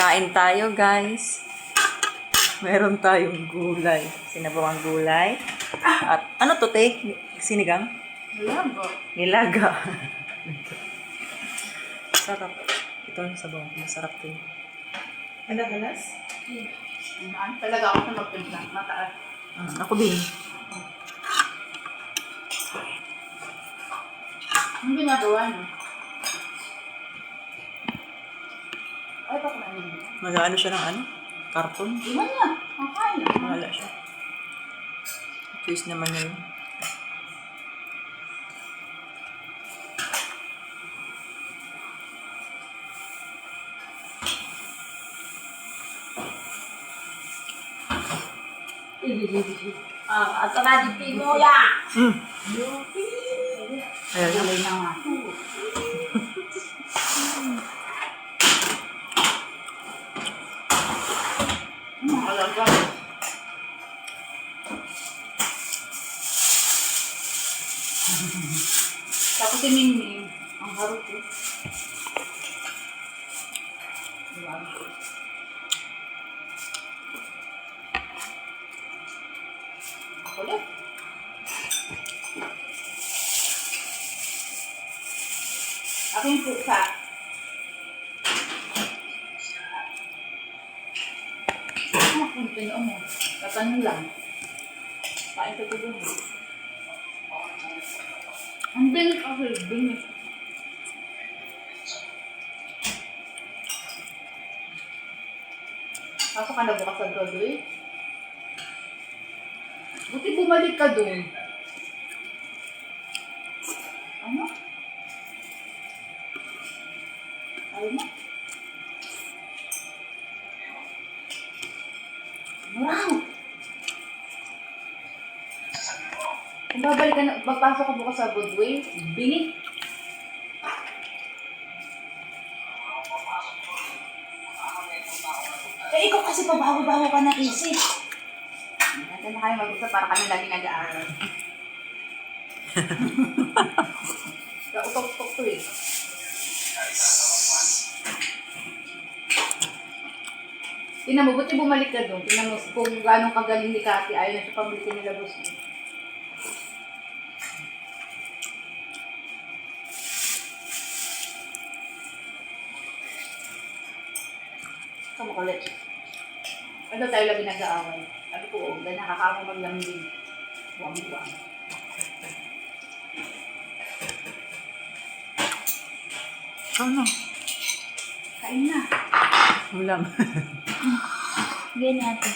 Kain tayo, guys. Meron tayong gulay. Sinabawang gulay. At ano to, te? Sinigang? Nilaga. Nilaga. Sarap. Ito yung sabaw. Masarap to. Kalagalas? Talaga ako na magpinta. Mataas. Ako din. Ang ginagawa niyo? Ay, baka na yun. Mag-ano siya ng ano? Karton? Iwan niya. Kakain na. Wala siya. Choice naman niya yun. At saka di Pinoya. Ayan. Alay na nga. Alaga. Tapos si Mingming, ang harap ko. Diba? Ako din. Ako yung pusa. Kung pinuon mo, tatanong lang. Kain ka doon. Ang bingit ako, bingit. Pasok ka na bukas sa Broadway. Buti bumalik ka doon. Ano? Ayaw mo? Wow! Kung babalik ka na, magpasok ka bukas sa Broadway, bingit. Eh, ikaw kasi pabago-bago ka na isip. Hindi na kayo mag-usap para kami lagi nag-aaral. Utok-utok to eh. Tingnan mo, buti bumalik ka doon. Tingnan mo kung gano'ng kagaling ni Cathy. Ayaw na siya pabalikin nila boss mo. Kamukulit. Ano tayo labi nag-aaway? Sabi ko, dahil nakakaamang maglambing. Buwang-buwang. Ano? Kain na. Ulam. Ganyan natin.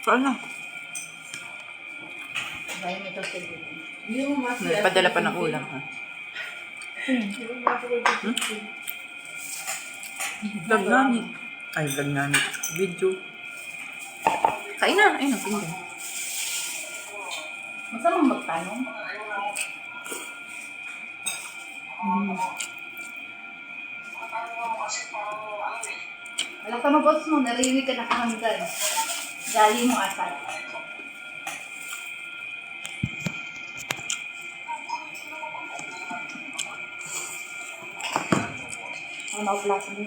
Ano? Bayan mo ito sa dito. Nagpadala pa ng ulam, ha? Vlog namin. Ay, vlog namin. Video. Kain na. Ayun, ang pinggan. Masamang magtanong. Alam ka mo, boss mo, narinig ka nakahanggan. Gali mo asal. Ang mauplasa mo.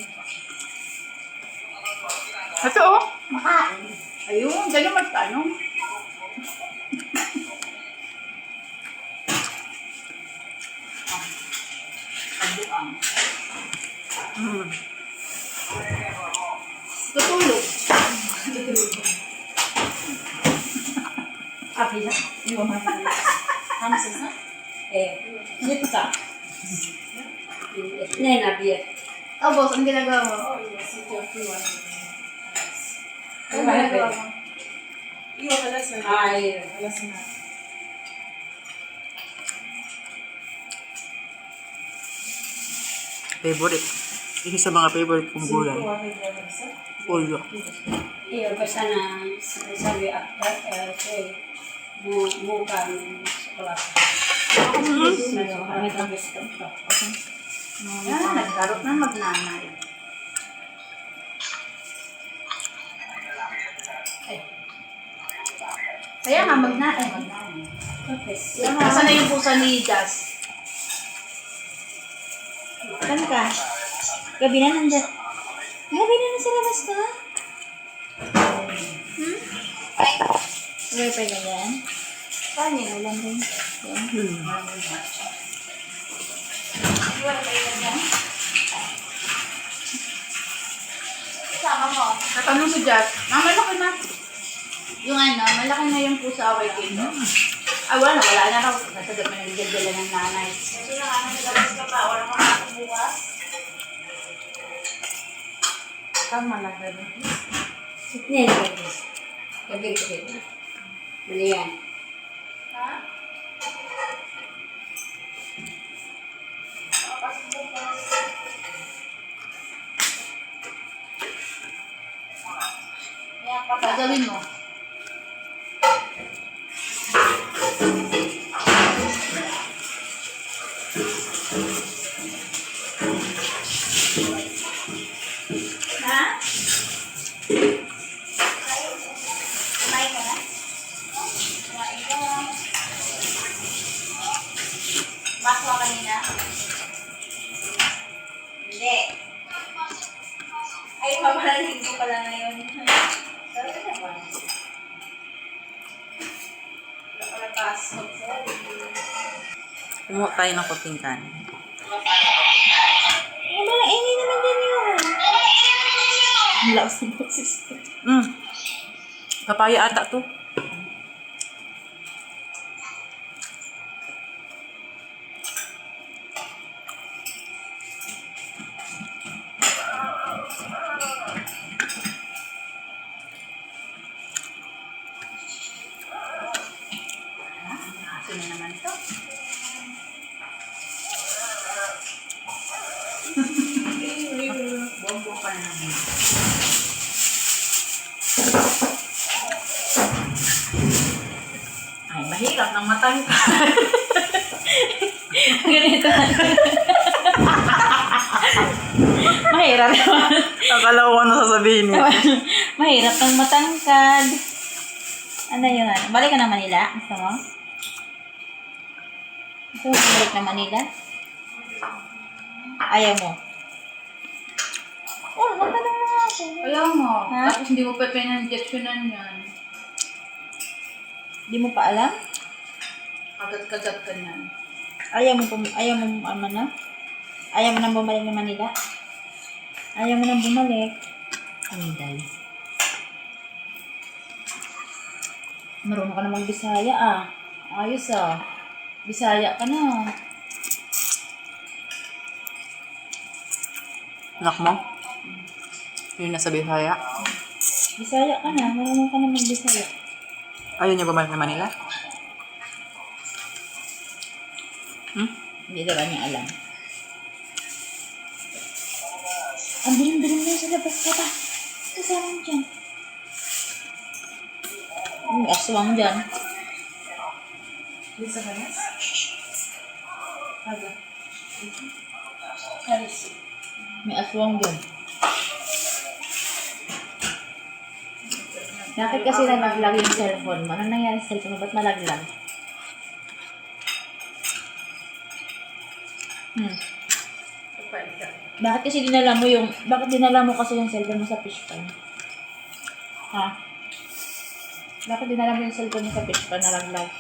Ito, oh. Makain. Ayun, ganyan magtanong. Kabuang. Tutulog. Api na. Iwan mo. Hamsas na? Dito ka. Nena, biya. Oh, boss, ang ginagawa mo? Ang ginagawa mo? Iwa alas na. Ay. Alas na. Favorite. Isa sa mga favorite kong gulay. Pollo. Iyo, basta na sabi buka ng sekolah. Kami ang gusto ko. Yan, nagkarot na magnanay. Ay. Kaya nga magnanay. Nasaan na yung pusa ni Jazz? Kan ka? Gabi na nandiyan. Lagay na sa labas ka? Wifi ka dyan? Paano yun? Ulan rin. Wifi ka dyan? Sama mo. Natanong si Jack, malaki na. Yung malaki na yung pusa away dito. Ah, wala na raw. Nasadap na nagdadala ng nanay. Hindi na nga nagdadala ka pa. Wala ka na bukas. Tama lang rin. Hindi, gabi. Mali yan. Ha? Gagawin mo. Ha? Kumain ka na? Kumain ka na. Baso ka kanina? Hindi. Ay, mamalalig ko pala ngayon. Sabi na ba? Wala pala pasok. Sorry. Kumuha tayo ng kunting kanin. Wala, hindi naman din yun. Ang lakas ng boses ko. Papaya ata to. Sino naman to? Bombo pa na naman. Ay, mahirap ng matangka. Ganito. Mahirap naman. Akala ko ano sasabihin niya. Mahirap ng matangkad. Ano yung Balik ka ng Manila? Gusto mo? Gusto mo balik ng Manila? Ayaw mo? Oh, magtanong na nga ako. Alam mo, Ha? tapos hindi mo pa pinag-injectionan yan. Di mo pa alam? Kagat-kagat ka niyan. Ayaw mo na? Ayaw mo nang bumalik ng Manila? Ayaw mo nang bumalik? Anday. Marunong ka na mag-Bisaya ah. Ayos ah. Bisaya ka na. Anak mo? Yung nasa Bisaya. Bisaya ka na. Marunong ka na mag-Bisaya. Ayaw niya bumalik ng Manila? Hindi daw niya alam. Ang dilim-dilim na sa labas ka pa. Kasama mo dyan. May aswang dyan. Di sa kanas? Aga. May aswang dyan. Bakit kasi nalaglag yung cellphone mo? Ano nangyari sa cellphone mo? Ba't nalaglag? Bakit kasi dinala mo kasi yung cellphone mo sa fish pan? Ha? Bakit dinala mo yung cellphone mo sa fish pan nalaglag?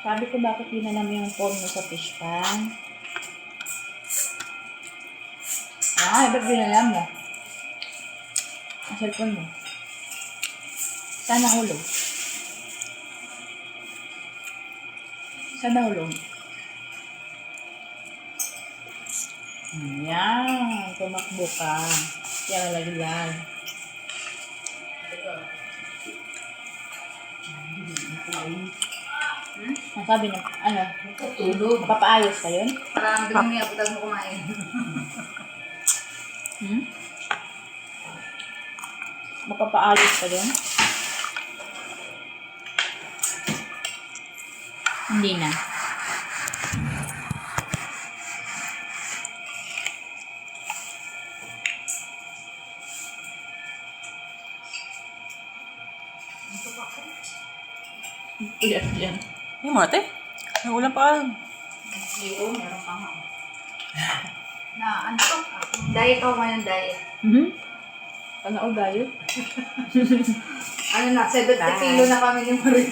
Sabi ko bakit dinala mo yung phone mo sa fish pan? Ba't dinala mo? Ang cellphone mo. Sana hulog. Sana hulog. Ayan. Tumakbo ka. Kaya nalaglag. Ang sabi na, Tulog. mapapaayos ka yun? Parang binungi ako tapos mo kumain. Mapapaayos ka dun? Hindi na. Yan. Yung mo ate. May ulam pa. Oo, meron pa nga. Na, ano to? Diet ako ngayon, diet. Ano o diet? Ano na, 70 kilo na kami ni Marie.